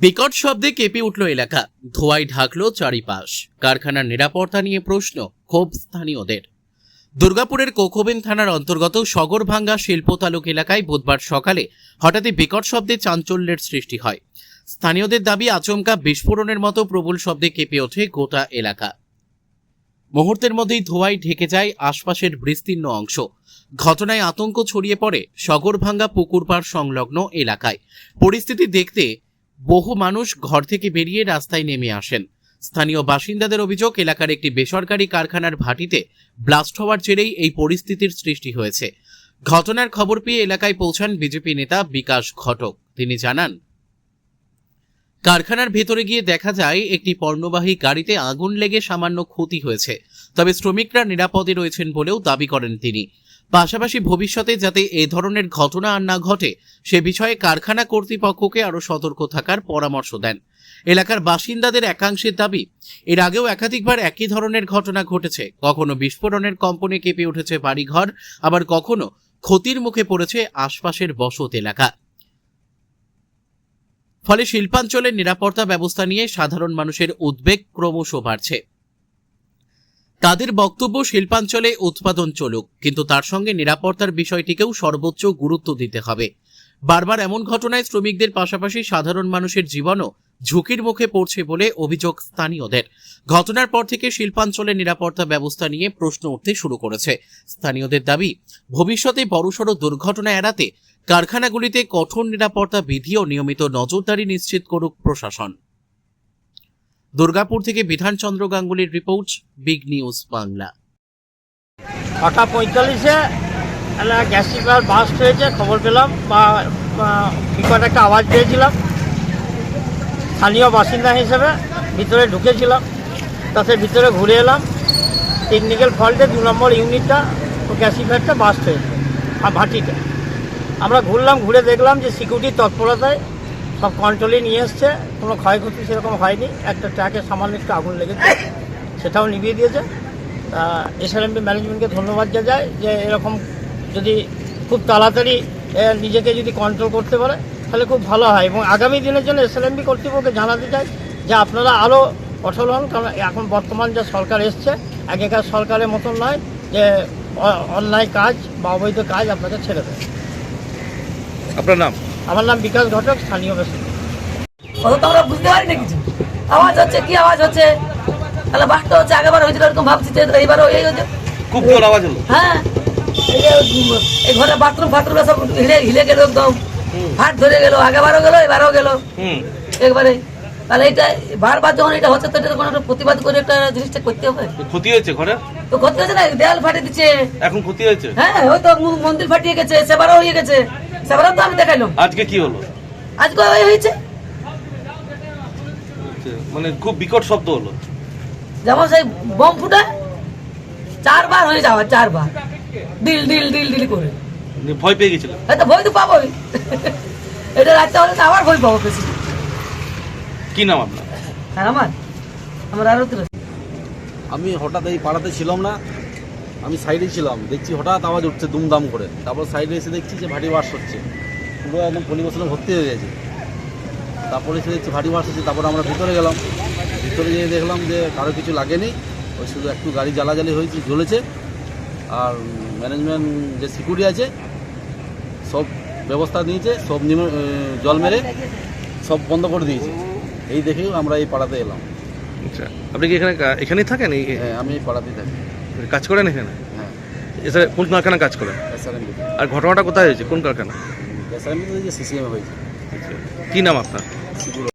বিকট শব্দে কেঁপে উঠল এলাকা, ধোঁয়ায় ঢাকলো চারিপাশ। কারখানার নিরাপত্তা নিয়ে প্রশ্ন, ক্ষোভ স্থানীয়দের। দুর্গাপুরের কোকোবেন থানার অন্তর্গত সগরভাঙ্গা শিল্পতালুক এলাকায় বুধবার সকালে হঠাৎই বিকট শব্দে চাঞ্চল্যের সৃষ্টি হয়। স্থানীয়দের দাবি, আচমকা বিস্ফোরণের মতো প্রবল শব্দে কেঁপে ওঠে গোটা এলাকা। মুহূর্তের মধ্যেই ধোঁয়ায় ঢেকে যায় আশপাশের বিস্তীর্ণ অংশ। ঘটনায় আতঙ্ক ছড়িয়ে পড়ে সগরভাঙ্গা পুকুরপাড় সংলগ্ন এলাকায়। পরিস্থিতি দেখতে বহু মানুষ ঘর থেকে বেরিয়ে রাস্তায় নেমে আসেন। স্থানীয় বাসিন্দাদের অভিযোগ, এলাকার একটি বেসরকারি কারখানার ভাটিতে ব্লাস্ট হওয়ার জেরেই এই পরিস্থিতির সৃষ্টি হয়েছে। ঘটনার খবর পেয়ে এলাকায় পৌঁছান বিজেপি নেতা বিকাশ ঘটক। তিনি জানান, কারখানার ভেতরে গিয়ে দেখা যায় একটি পণ্যবাহী গাড়িতে আগুন লেগে সামান্য ক্ষতি হয়েছে, তবে শ্রমিকরা নিরাপদে রয়েছেন বলেও দাবি করেন তিনি। পাশাপাশি ভবিষ্যতে যাতে এ ধরনের ঘটনা আর না ঘটে সে বিষয়ে কারখানা কর্তৃপক্ষকে আরও সতর্ক থাকার পরামর্শ দেন। এলাকার বাসিন্দাদের একাংশের দাবি, এর আগেও একাধিকবার একই ধরনের ঘটনা ঘটেছে। কখনো বিস্ফোরণের কম্পনে কেঁপে উঠেছে বাড়িঘর, আবার কখনো ক্ষতির মুখে পড়েছে আশপাশের বসত এলাকা। ফলে শিল্পাঞ্চলের নিরাপত্তা ব্যবস্থা নিয়ে সাধারণ মানুষের উদ্বেগ ক্রমশ বাড়ছে। তাদের বক্তব্য, শিল্পাঞ্চলে উৎপাদন চলুক, কিন্তু তার সঙ্গে নিরাপত্তার বিষয়টিকেও সর্বোচ্চ গুরুত্ব দিতে হবে। বারবার এমন ঘটনায় শ্রমিকদের পাশাপাশি সাধারণ মানুষের জীবনও ঝুঁকির মুখে পড়ছে বলে অভিযোগ স্থানীয়দের। ঘটনার পর থেকে শিল্পাঞ্চলের নিরাপত্তা ব্যবস্থা নিয়ে প্রশ্ন উঠতে শুরু করেছে। স্থানীয়দের দাবি, ভবিষ্যতে বড়সড় দুর্ঘটনা এড়াতে কারখানাগুলিতে কঠোর নিরাপত্তা বিধি ও নিয়মিত নজরদারি নিশ্চিত করুক প্রশাসন। দুর্গাপুর থেকে বিধানচন্দ্র গাঙ্গুলির রিপোর্ট, বিগ নিউজ বাংলা। 6:45-এ গ্যাস সিলিন্ডার বাস্ট হয়েছে খবর পেলাম, বা বিকট একটা আওয়াজ পেয়েছিলাম। স্থানীয় বাসিন্দা হিসেবে ভিতরে ঢুকেছিলাম, তাতে ভিতরে ঘুরে এলাম। টেকনিক্যাল ফল্টে 2 নম্বর ইউনিটটা গ্যাস সিলিন্ডারটা বাস্ট হয়েছে ভাটিটা। আমরা ঘুরলাম, ঘুরে দেখলাম যে সিকিউরিটির তৎপরতায় সব কন্ট্রোলে নিয়ে এসছে, কোনো ক্ষয়ক্ষতি সেরকম হয়নি। একটা ট্র্যাকে সামান্য একটু আগুন লেগেছে, সেটাও নিভিয়ে দিয়েছে। এসআরএমপি ম্যানেজমেন্টকে ধন্যবাদ যায় যে এরকম যদি খুব তাড়াতাড়ি নিজেকে যদি কন্ট্রোল করতে পারে তাহলে খুব ভালো হয়। এবং আগামী দিনের জন্য এসআরএমপি কর্তৃপক্ষকে জানাতে চাই যে আপনারা আরও কঠোর হন, কারণ এখন বর্তমান যে সরকার এসছে আগেকার সরকারের মতন নয় যে অন্যায় কাজ বা অবৈধ কাজ আপনাকে ছেড়ে দেয়। আপনার নাম? আমার নাম বিকাশ ঘটক, স্থানীয় বাসিন্দা। তো আমরা বুঝতে পারি না কিছু, আওয়াজ হচ্ছে, কি আওয়াজ হচ্ছে, তাহলে বাস্ট হচ্ছে। আগেবার হয়েছিল এরকম, ভাবছি যে এইবারও এই হচ্ছে, খুব জোর আওয়াজ হলো। হ্যাঁ, এই ঘরে বাথরুম সব হিলে গেল, একদম ফাট ধরে গেল। আগেবারও গেল, এবারও গেল একবারে। তাহলে এটা বারবার যখন এটা হচ্ছে, তো এটা কোনো একটা প্রতিবাদ করে একটা জিনিসটা করতে হবে। ক্ষতি হয়েছে ঘরে? তো ক্ষতি হয়েছে না, দেয়াল ফাটে দিচ্ছে। এখন ক্ষতি হয়েছে? হ্যাঁ, ওই তো মন্দির ফাটিয়ে গেছে, সেবারও হয়ে গেছে। সেবারও তো আমি দেখাইলাম। আজকে কি হলো? আজকে ওই হয়েছে, মানে খুব বিকট শব্দ হলো, যেমন সেই বম ফুটা 4বার হয়ে যাওয়া, 4বার ডিল ডিল ডিল ডিল করে। ভয় পেয়ে গেছিল? হয়তো ভয় তো পাবোই, এটা রাখতে হলে তো আবার ভয় পাবো বেশি। কি নাম আপনার? আর আমার আরো তো আমি হঠাৎ এই পাড়াতে ছিলাম না, আমি সাইডে ছিলাম, দেখছি হঠাৎ আওয়াজ উঠছে দুমদাম করে। তারপর সাইডে এসে দেখছি যে ভারী বাস হচ্ছে, পুরো একদম পরিবেশনে ভর্তি হয়ে গেছে। তারপরে এসে দেখছি ভারী বাস হচ্ছে। তারপরে আমরা ভিতরে গেলাম, ভিতরে গিয়ে দেখলাম যে কারো কিছু লাগেনি, ওই শুধু একটু গাড়ি জ্বালাজালি হয়েছে, জ্বলেছে। আর ম্যানেজমেন্ট যে সিকিউরিটি আছে সব ব্যবস্থা নিয়েছে, সব জল মেরে সব বন্ধ করে দিয়েছে। এই দেখেও আমরা এই পাড়াতে এলাম। আচ্ছা, আপনি কি এখানেই থাকেন? হ্যাঁ, আমি এই পাড়াতেই থাকি। কাজ করেন এখানে? হ্যাঁ। এছাড়া কোন কারখানা কাজ করেন? এসআরএমপি। আর ঘটনাটা কোথায় হয়েছে, কোন কারখানা? এসআরএমপি যে সিসিএমে হয়েছে। কি নাম আপনার?